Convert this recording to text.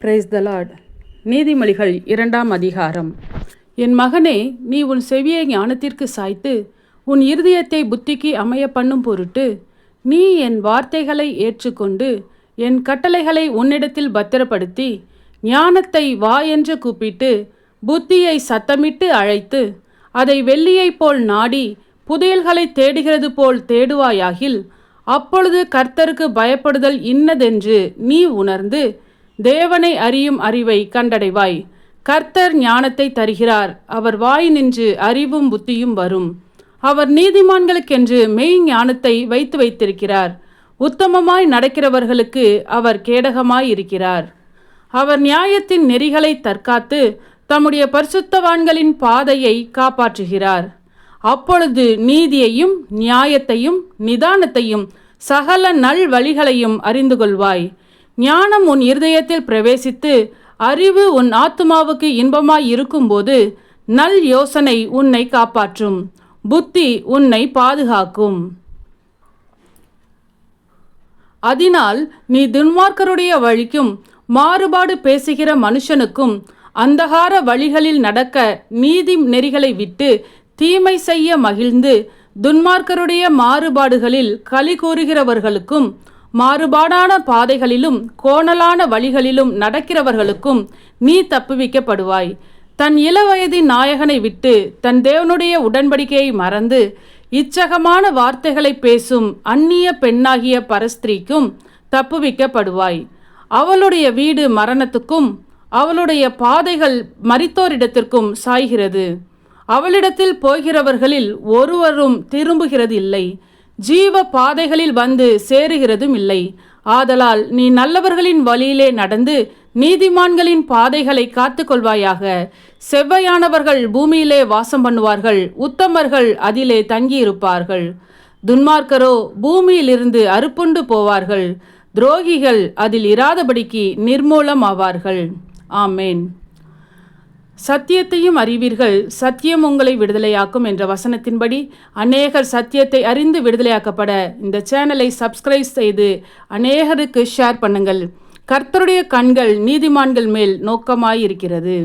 Praise the Lord. நீதிமொழிகள் 2ஆம் அதிகாரம். என் மகனே, நீ உன் செவியை ஞானத்திற்கு சாய்த்து உன் இருதயத்தை புத்திக்கு அமைய பண்ணும் பொருட்டு நீ என் வார்த்தைகளை ஏற்றுக்கொண்டு என் கட்டளைகளை உன்னிடத்தில் பத்திரப்படுத்தி ஞானத்தை வா என்று கூப்பிட்டு புத்தியை சத்தமிட்டு அழைத்து அதை வெள்ளியைப் போல் நாடி புதையல்களை தேடுகிறது போல் தேடுவாயாகில் அப்பொழுது கர்த்தருக்கு பயப்படுதல் இன்னதென்று நீ உணர்ந்து தேவனை அறியும் அறிவை கண்டடைவாய். கர்த்தர் ஞானத்தை தருகிறார், அவர் வாய் நின்று அறிவும் புத்தியும் வரும். அவர் நீதிமான்களுக்கென்று மெய் ஞானத்தை வைத்திருக்கிறார். உத்தமமாய் நடக்கிறவர்களுக்கு அவர் கேடகமாயிருக்கிறார். அவர் நியாயத்தின் நெறிகளை தற்காத்து தம்முடைய பரிசுத்தவான்களின் பாதையை காப்பாற்றுகிறார். அப்பொழுது நீதியையும் நியாயத்தையும் நிதானத்தையும் சகல நல் வழிகளையும் அறிந்து கொள்வாய். ஞானம் உன் இருதயத்தில் பிரவேசித்து அறிவு உன் ஆத்துமாவுக்கு இன்பமாய் இருக்கும்போது நல் யோசனை உன்னை காப்பாற்றும், புத்தி உன்னை பாதுகாக்கும். அதனால் நீ துன்மார்க்கருடைய வழிக்கும் மாறுபாடு பேசுகிற மனுஷனுக்கும் அந்தகார வழிகளில் நடக்க நீதி நெறிகளை விட்டு தீமை செய்ய மகிழ்ந்து துன்மார்க்கருடைய மாறுபாடுகளில் களி கூறுகிறவர்களுக்கும் மாறுபாடான பாதைகளிலும் கோணலான வழிகளிலும் நடக்கிறவர்களுக்கும் நீ தப்புவிக்கப்படுவாய். தன் இளவயதின் நாயகனை விட்டு தன் தேவனுடைய உடன்படிக்கையை மறந்து இச்சகமான வார்த்தைகளை பேசும் அந்நிய பெண்ணாகிய பரஸ்திரீக்கும் தப்புவிக்கப்படுவாய். அவளுடைய வீடு மரணத்துக்கும் அவளுடைய பாதைகள் மரித்தோரிடத்திற்கும் சாய்கிறது. அவளிடத்தில் போகிறவர்களில் ஒருவரும் திரும்புகிறது இல்லை, ஜீவ பாதைகளில் வந்து சேருகிறதும் இல்லை. ஆதலால் நீ நல்லவர்களின் வழியிலே நடந்து நீதிமான்களின் பாதைகளை காத்து கொள்வாயாக. செவ்வையானவர்கள் பூமியிலே வாசம் பண்ணுவார்கள், உத்தமர்கள் அதிலே தங்கியிருப்பார்கள். துன்மார்க்கரோ பூமியிலிருந்து அறுப்புண்டு போவார்கள், துரோகிகள் அதில் இராதபடிக்கு நிர்மூலமாவார்கள். ஆமேன். சத்தியத்தையும் அறிவீர்கள், சத்தியம் உங்களை விடுதலையாக்கும் என்ற வசனத்தின்படி அநேகர் சத்தியத்தை அறிந்து விடுதலையாக்கப்பட இந்த சேனலை சப்ஸ்கிரைப் செய்து அநேகருக்கு ஷேர் பண்ணுங்கள். கர்த்தருடைய கண்கள் நீதிமான்கள் மேல் நோக்கமாயிருக்கிறது.